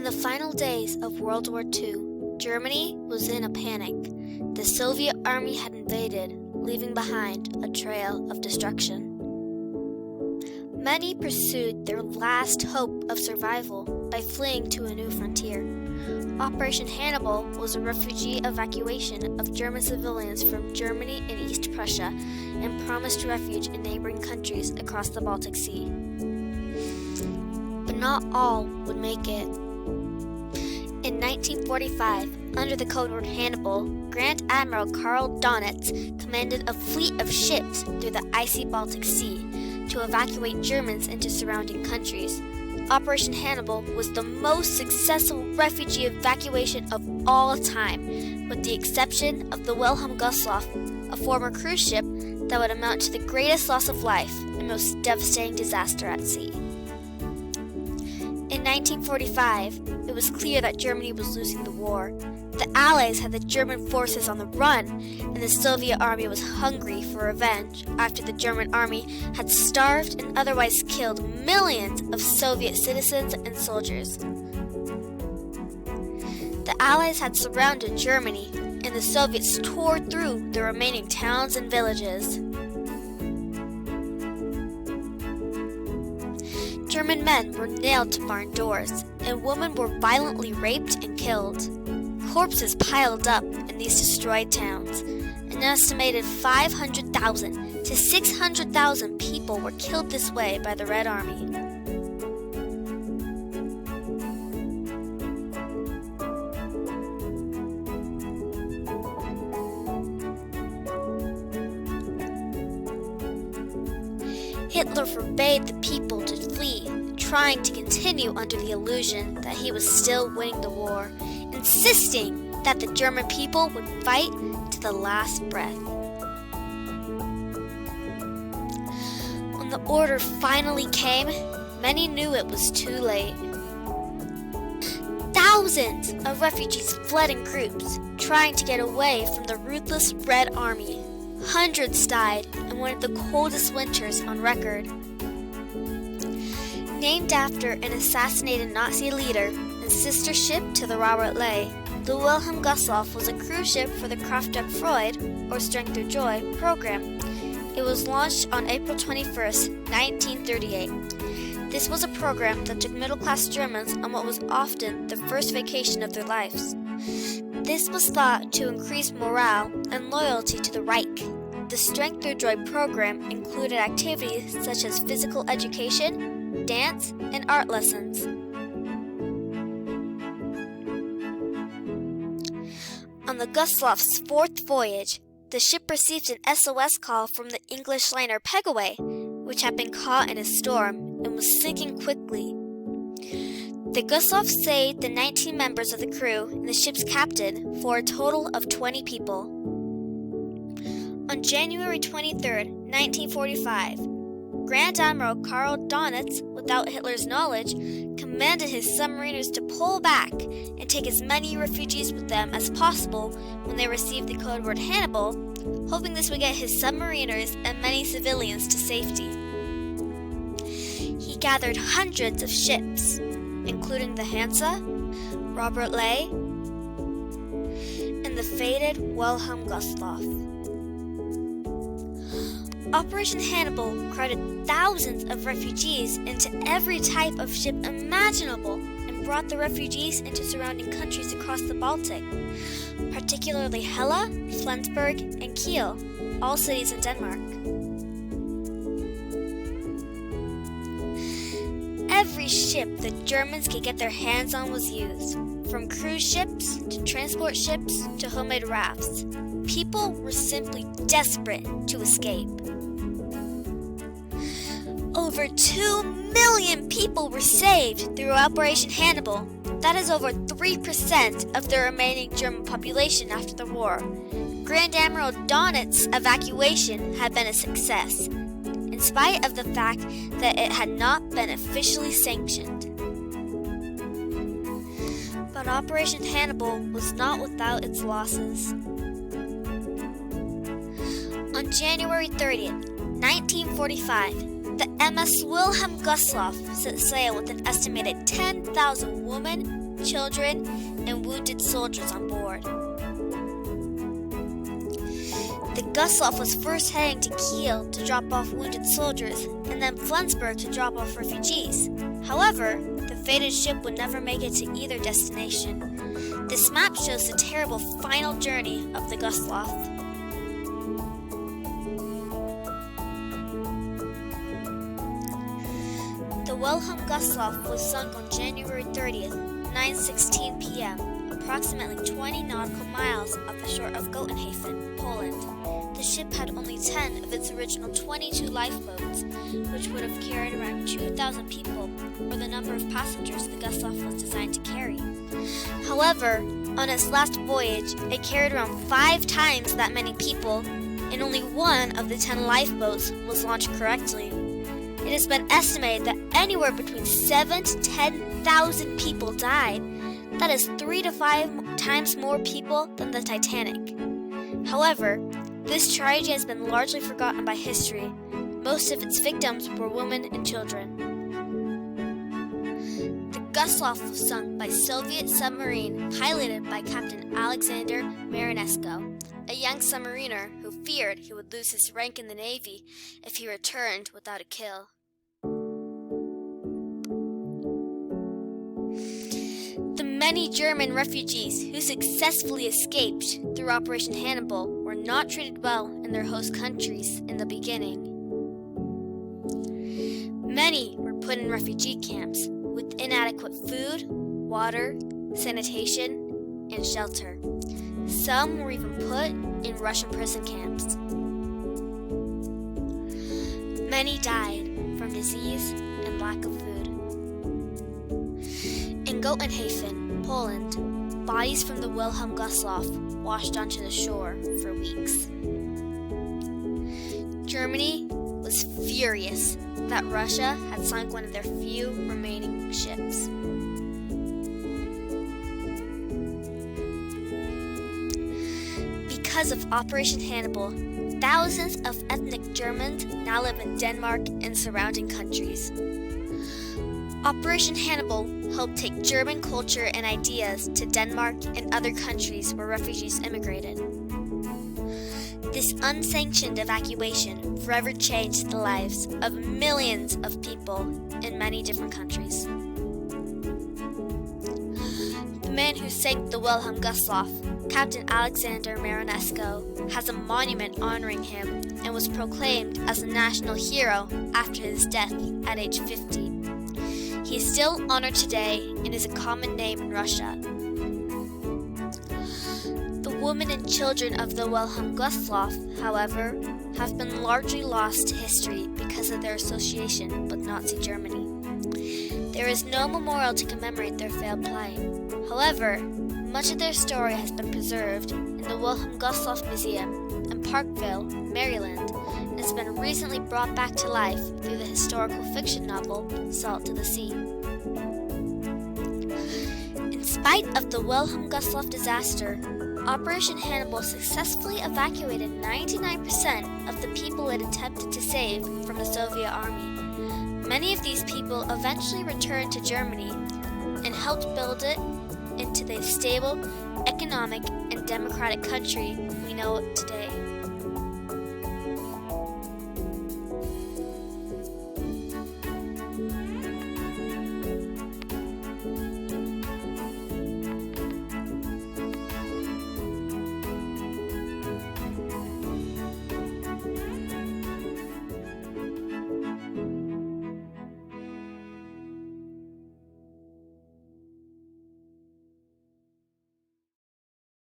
the final days of World War II, Germany was in a panic. The Soviet army had invaded, leaving behind a trail of destruction. Many pursued their last hope of survival by fleeing to a new frontier. Operation Hannibal was a refugee evacuation of German civilians from Germany and East Prussia and promised refuge in neighboring countries across the Baltic Sea. But not all would make it. In 1945, under the code word Hannibal, Grand Admiral Karl Donitz commanded a fleet of ships through the icy Baltic Sea to evacuate Germans into surrounding countries. Operation Hannibal was the most successful refugee evacuation of all time, with the exception of the Wilhelm Gustloff, a former cruise ship that would amount to the greatest loss of life and most devastating disaster at sea. In 1945, it was clear that Germany was losing the war. The Allies had the German forces on the run, and the Soviet army was hungry for revenge after the German army had starved and otherwise killed millions of Soviet citizens and soldiers. The Allies had surrounded Germany, and the Soviets tore through the remaining towns and villages. German men were nailed to barn doors, and women were violently raped and killed. Corpses piled up in these destroyed towns. An estimated 500,000 to 600,000 people were killed this way by the Red Army. Hitler forbade the people to flee, trying to continue under the illusion that he was still winning the war, insisting that the German people would fight to the last breath. When the order finally came, many knew it was too late. Thousands of refugees fled in groups, trying to get away from the ruthless Red Army. Hundreds died in one of the coldest winters on record. Named after an assassinated Nazi leader and sister ship to the Robert Ley, the Wilhelm Gustloff was a cruise ship for the Kraftwerk Freud, or Strength Through Joy, program. It was launched on April 21, 1938. This was a program that took middle-class Germans on what was often the first vacation of their lives. This was thought to increase morale and loyalty to the Reich. The Strength Through Joy program included activities such as physical education, dance, and art lessons. On the Gustloff's fourth voyage, the ship received an SOS call from the English liner Pegaway, which had been caught in a storm and was sinking quickly. The Gustloff saved the 19 members of the crew and the ship's captain for a total of 20 people. On January 23, 1945, Grand Admiral Karl Donitz, without Hitler's knowledge, commanded his submariners to pull back and take as many refugees with them as possible when they received the code word Hannibal, hoping this would get his submariners and many civilians to safety. He gathered hundreds of ships, including the Hansa, Robert Ley, and the fated Wilhelm Gustloff. Operation Hannibal crowded thousands of refugees into every type of ship imaginable and brought the refugees into surrounding countries across the Baltic, particularly Hella, Flensburg, and Kiel, all cities in Denmark. Every ship the Germans could get their hands on was used, from cruise ships to transport ships to homemade rafts. People were simply desperate to escape. Over 2 million people were saved through Operation Hannibal. That is over 3% of the remaining German population after the war. Grand Admiral Donitz's evacuation had been a success, in spite of the fact that it had not been officially sanctioned. But Operation Hannibal was not without its losses. On January 30th, 1945, the MS Wilhelm Gustloff set sail with an estimated 10,000 women, children, and wounded soldiers on board. The Gustloff was first heading to Kiel to drop off wounded soldiers, and then Flensburg to drop off refugees. However, the fated ship would never make it to either destination. This map shows the terrible final journey of the Gustloff. The Wilhelm Gustloff was sunk on January 30th, 9:16 p.m., approximately 20 nautical miles off the shore of Gotenhafen, Poland. The ship had only 10 of its original 22 lifeboats, which would have carried around 2,000 people, or the number of passengers the Gustloff was designed to carry. However, on its last voyage, it carried around 5 times that many people, and only one of the 10 lifeboats was launched correctly. It has been estimated that anywhere between 7,000 to 10,000 people died. That is 3 to 5 times more people than the Titanic. However, this tragedy has been largely forgotten by history. Most of its victims were women and children. The Gustloff was sunk by Soviet submarine piloted by Captain Alexander Marinesco, a young submariner who feared he would lose his rank in the Navy if he returned without a kill. The many German refugees who successfully escaped through Operation Hannibal were not treated well in their host countries in the beginning. Many were put in refugee camps with inadequate food, water, sanitation, and shelter. Some were even put in Russian prison camps. Many died from disease and lack of food. In Gotenhafen, Poland, bodies from the Wilhelm Gustloff washed onto the shore for weeks. Germany was furious that Russia had sunk one of their few remaining ships. Because of Operation Hannibal, thousands of ethnic Germans now live in Denmark and surrounding countries. Operation Hannibal helped take German culture and ideas to Denmark and other countries where refugees immigrated. This unsanctioned evacuation forever changed the lives of millions of people in many different countries. The man who sank the Wilhelm Gustloff, Captain Alexander Marinesco, has a monument honoring him and was proclaimed as a national hero after his death at age 50. He is still honored today and is a common name in Russia. The women and children of the Wilhelm Gustloff, however, have been largely lost to history because of their association with Nazi Germany. There is no memorial to commemorate their failed plight. However, much of their story has been preserved in the Wilhelm Gustloff Museum in Parkville, Maryland, and has been recently brought back to life through the historical fiction novel Salt to the Sea. In spite of the Wilhelm Gustloff disaster, Operation Hannibal successfully evacuated 99% of the people it attempted to save from the Soviet army. Many of these people eventually returned to Germany and helped build it into the stable, economic, and democratic country we know today.